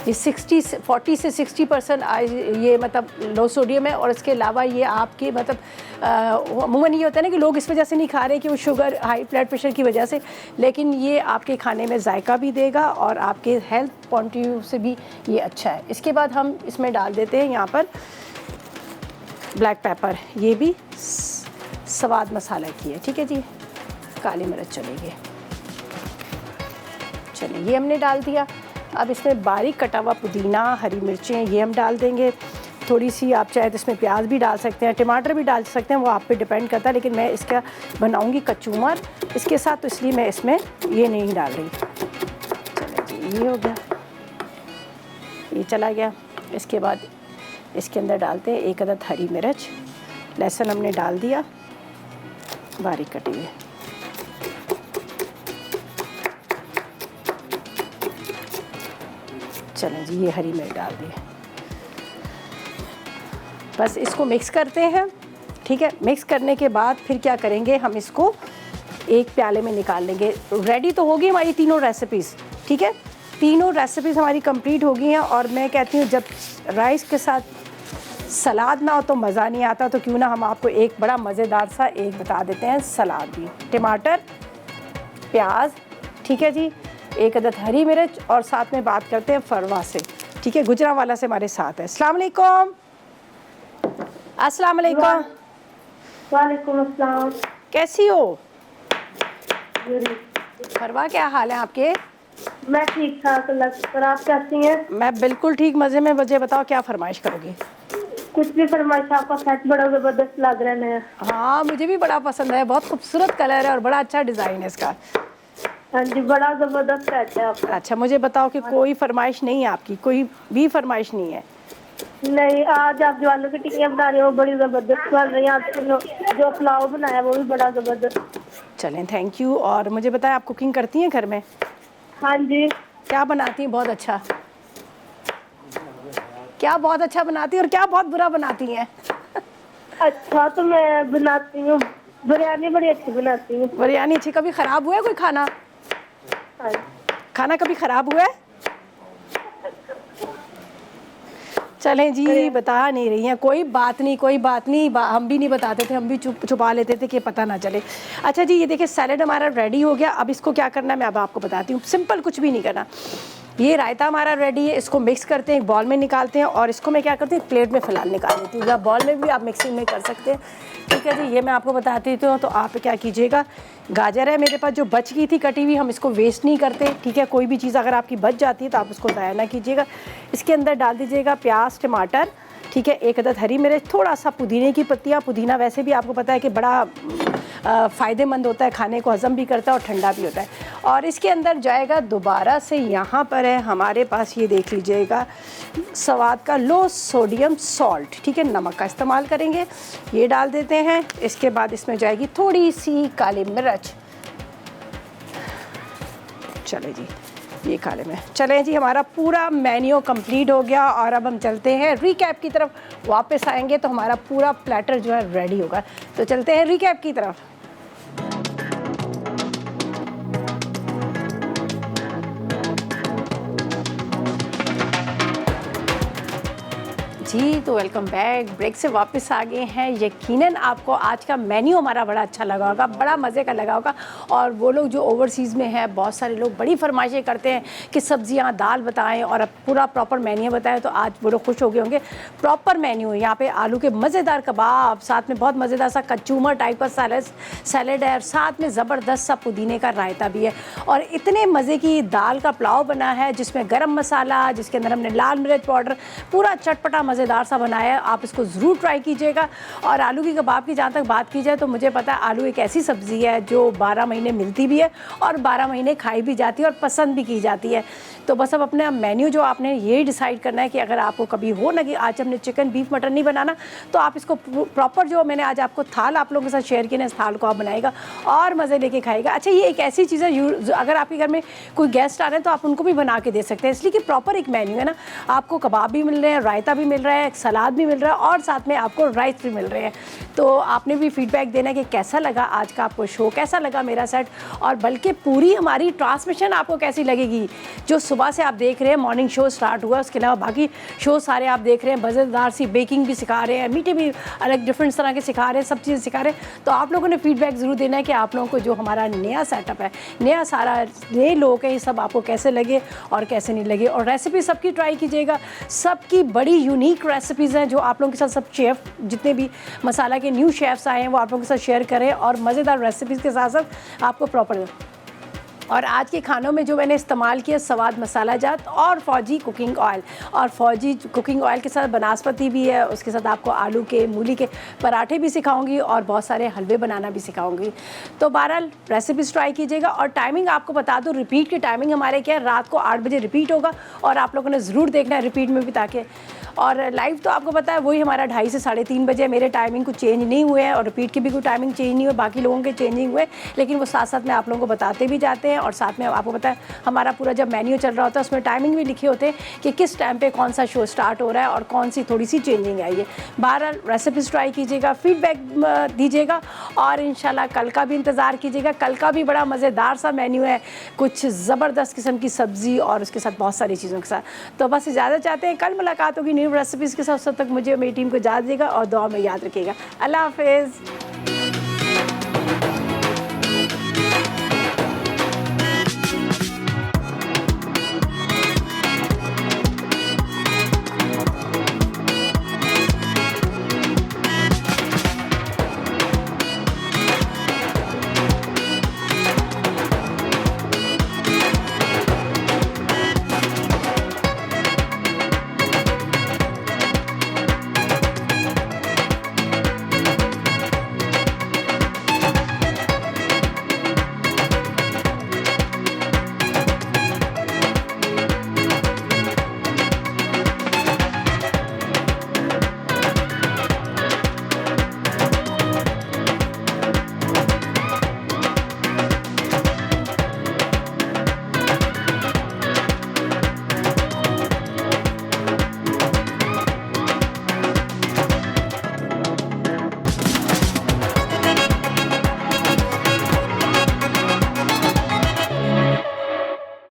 ये 40 से 60% ये मतलब लो सोडियम है। और इसके अलावा ये आपके मतलब अमूमन ये होता है ना कि लोग इस वजह से नहीं खा रहे कि वो शुगर, हाई ब्लड प्रेशर की वजह से, लेकिन ये आपके खाने में जायका भी देगा और आपके हेल्थ पॉइंट ऑफ व्यू से भी ये अच्छा है। इसके बाद हम इसमें डाल देते हैं यहाँ पर ब्लैक पेपर, ये भी स्वाद मसाला की है। ठीक है जी, काली मिर्च चलेगी। चलिए, ये हमने डाल दिया। अब इसमें बारीक कटा हुआ पुदीना, हरी मिर्चें ये हम डाल देंगे। थोड़ी सी आप चाहे तो इसमें प्याज भी डाल सकते हैं, टमाटर भी डाल सकते हैं, वो आप पे डिपेंड करता है। लेकिन मैं इसका बनाऊंगी कचूमर इसके साथ, तो इसलिए मैं इसमें ये नहीं डाल रही। चलिए जी, ये हो गया, ये चला गया। इसके बाद इसके अंदर डालते हैं 1 अदद हरी मिर्च, लहसुन हमने डाल दिया बारीक कटी हुई। चलें जी, ये हरी मिर्च डाल दी। बस इसको मिक्स करते हैं। ठीक है, मिक्स करने के बाद फिर क्या करेंगे, हम इसको एक प्याले में निकाल लेंगे। रेडी तो होगी हमारी तीनों रेसिपीज़। ठीक है, तीनों रेसिपीज़ हमारी कंप्लीट हो गई हैं। और मैं कहती हूँ जब राइस के साथ सलाद ना हो तो मज़ा नहीं आता, तो क्यों ना हम आपको एक बड़ा मज़ेदार सा एक बता देते हैं सलाद भी। टमाटर, प्याज, ठीक है जी, 1 अदद हरी मिर्च और साथ में बात करते हैं फरवा से। ठीक है, गुजरांवाला से हमारे साथ है। अस्सलाम वालेकुम। अस्सलाम वालेकुम। वालेकुम अस्सलाम। कैसी हो फरवा, क्या हाल है आपके? मैं ठीक ठाक, पर आप कैसी हैं? मैं बिल्कुल ठीक, मज़े में। मुझे बताओ क्या फरमाइश करोगी? कुछ भी फरमाइश, आपका सेट बड़ा ज़बरदस्त लग रहा है। हाँ, मुझे भी बड़ा पसंद है, बहुत खूबसूरत कलर है और बड़ा अच्छा डिज़ाइन है इसका। हाँ जी, बड़ा ज़बरदस्त सेट है आपका। अच्छा, मुझे बताओ कि कोई फरमाइश नहीं है आपकी? कोई भी फरमाइश नहीं है? नहीं, आज आप जो आलू की टिक्कियाँ बना रहे हो बड़ी ज़बरदस्त बन रही हैं। आप जो पुलाव बनाया वो भी बड़ा ज़बरदस्त। चलें, थैंक यू। और मुझे बताएं, आप कुकिंग करती हैं घर में? हाँ जी। क्या बनाती हैं बहुत अच्छा? क्या बहुत अच्छा बनाती हैं और क्या बहुत बुरा बनाती हैं? अच्छा, तो मैं बनाती हूँ बिरयानी, बड़ी अच्छी बनाती हूँ। बिरयानी अच्छी। कभी ख़राब हुआ है कोई खाना? हाँ। खाना कभी ख़राब हुआ है? चलें जी, बता नहीं रही हैं, कोई बात नहीं, कोई बात नहीं, हम भी नहीं बताते थे, हम भी छुपा लेते थे कि पता ना चले। अच्छा जी, ये देखिए सैलेड हमारा रेडी हो गया। अब इसको क्या करना है मैं अब आपको बताती हूँ। सिंपल, कुछ भी नहीं करना। ये रायता हमारा रेडी है, इसको मिक्स करते हैं, एक बॉल में निकालते हैं और इसको मैं क्या करती हूँ, प्लेट में फ़िलहाल निकाल लेती हूँ, या बॉल में भी आप मिक्सिंग में कर सकते हैं। ठीक है जी, ये मैं आपको बताती हूँ। तो आप क्या कीजिएगा, गाजर है मेरे पास जो बच गई थी कटी हुई, हम इसको वेस्ट नहीं करते। ठीक है, कोई भी चीज़ अगर आपकी बच जाती है तो आप उसको ज़ाया ना कीजिएगा। इसके अंदर डाल दीजिएगा प्याज, टमाटर, ठीक है, एक अदद हरी मिर्च, थोड़ा सा पुदीने की पत्तियाँ। पुदीना वैसे भी आपको पता है कि बड़ा फ़ायदेमंद होता है, खाने को हज़म भी करता है और ठंडा भी होता है। और इसके अंदर जाएगा दोबारा से, यहाँ पर है हमारे पास, ये देख लीजिएगा, स्वाद का लो सोडियम सॉल्ट। ठीक है, नमक का इस्तेमाल करेंगे, ये डाल देते हैं। इसके बाद इसमें जाएगी थोड़ी सी काली मिर्च। चले जी, ये काले में चलें जी, हमारा पूरा मेन्यू कंप्लीट हो गया। और अब हम चलते हैं रिकैप की तरफ, वापस आएंगे तो हमारा पूरा प्लेटर जो है रेडी होगा। तो चलते हैं रिकैप की तरफ। जी, तो वेलकम बैक। ब्रेक से वापस आ गए हैं। यकीनन आपको आज का मेन्यू हमारा बड़ा अच्छा लगा होगा, बड़ा मज़े का लगा होगा। और वो लोग जो ओवरसीज़ में हैं, बहुत सारे लोग बड़ी फरमाइशें करते हैं कि सब्जियां, दाल बताएं और अब पूरा प्रॉपर मेन्यू बताएं, तो आज वो लोग खुश हो गए होंगे। प्रॉपर मेन्यू यहाँ पे आलू के मज़ेदार कबाब, साथ में बहुत मज़ेदार सा कचूमर टाइप का सैलेड है, और साथ में ज़बरदस्त सा पुदीने का रायता भी है, और इतने मज़े की दाल का पुलाव बना है जिसमें गरम मसाला, जिसके अंदर हमने लाल मिर्च पाउडर, पूरा चटपटा मज़ेदार सा बनाया है। आप इसको ज़रूर ट्राई कीजिएगा। और आलू की कबाब की जहाँ तक बात की जाए तो मुझे पता है आलू एक ऐसी सब्ज़ी है जो 12 महीने मिलती भी है और 12 महीने खाई भी जाती है और पसंद भी की जाती है। तो बस अब अपना मेन्यू जो आपने ये डिसाइड करना है कि अगर आपको कभी हो ना कि आज हमने चिकन, बीफ, मटन नहीं बनाना, तो आप इसको प्रॉपर जो मैंने आज आपको थाल आप लोगों के साथ शेयर किया, इस थाल को आप बनाएगा और मज़े लेके खाएगा। अच्छा, ये एक ऐसी चीज़ है, अगर आपके घर में कोई गेस्ट आ रहे हैं तो आप उनको भी बना के दे सकते हैं, इसलिए कि प्रॉपर एक मेन्यू है ना। आपको कबाब भी मिल रहे हैं, रायता भी मिल रहा है, सलाद भी मिल रहा है और साथ में आपको राइस भी मिल रहे हैं। तो आपने भी फीडबैक देना कि कैसा लगा आज का आपको शो, कैसा लगा मेरा सेट, और बल्कि पूरी हमारी ट्रांसमिशन आपको कैसी लगेगी। जो सुबह से आप देख रहे हैं, मॉर्निंग शो स्टार्ट हुआ, उसके अलावा बाकी शो सारे आप देख रहे हैं, मज़ेदार सी बेकिंग भी सिखा रहे हैं, मीठे भी अलग डिफरेंट तरह के सिखा रहे हैं, सब चीज़ें सिखा रहे हैं। तो आप लोगों ने फीडबैक ज़रूर देना है कि आप लोगों को जो हमारा नया सेटअप है, नया सारा नए लोग हैं, ये सब आपको कैसे लगे और कैसे नहीं लगे। और रेसिपी सबकी ट्राई कीजिएगा, सबकी बड़ी यूनिक रेसिपीज़ हैं जो आप लोगों के साथ सब शेफ़ जितने भी मसाला के न्यू शेफ़्स आए हैं वो आप लोगों के साथ शेयर करें, और मज़ेदार रेसिपीज़ के साथ साथ आपको प्रॉपर। और आज के खानों में जो मैंने इस्तेमाल किया, स्वाद मसाला जात और फौजी कुकिंग ऑयल, और फौजी कुकिंग ऑयल के साथ बनास्पति भी है, उसके साथ आपको आलू के, मूली के पराठे भी सिखाऊंगी और बहुत सारे हलवे बनाना भी सिखाऊंगी। तो बहरहाल रेसिपीज़ ट्राई कीजिएगा। और टाइमिंग आपको बता दूँ, रिपीट की टाइमिंग हमारे क्या है, रात को 8 बजे रिपीट होगा, और आप लोगों ने ज़रूर देखना है रिपीट में भी, ताकि और लाइव तो आपको पता है वही हमारा 2:30 से 3:30 बजे। मेरे टाइमिंग कुछ चेंज नहीं हुए हैं और रिपीट की भी कोई टाइमिंग चेंज नहीं हुई, बाकी लोगों के चेंजिंग हुए, लेकिन वो साथ साथ में आप लोगों को बताते भी जाते हैं। और साथ में आपको पता है हमारा पूरा जब मेन्यू चल रहा होता है उसमें टाइमिंग भी लिखे होते हैं कि किस टाइम पे कौन सा शो स्टार्ट हो रहा है और कौन सी थोड़ी सी चेंजिंग आई है। बहरहाल रेसिपीज़ ट्राई कीजिएगा, फीडबैक दीजिएगा, और इंशाल्लाह कल का भी इंतज़ार कीजिएगा। कल का भी बड़ा मज़ेदार सा मेन्यू है, कुछ ज़बरदस्त किस्म की सब्ज़ी और उसके साथ बहुत सारी चीज़ों के साथ। तो बस इजाज़त चाहते हैं, कल मुलाकात होगी न्यू रेसिपीज़ के साथ। तब तक मुझे मेरी टीम को इजाज़त देगा और दुआ में याद रखिएगा। अल्लाह हाफ़िज़।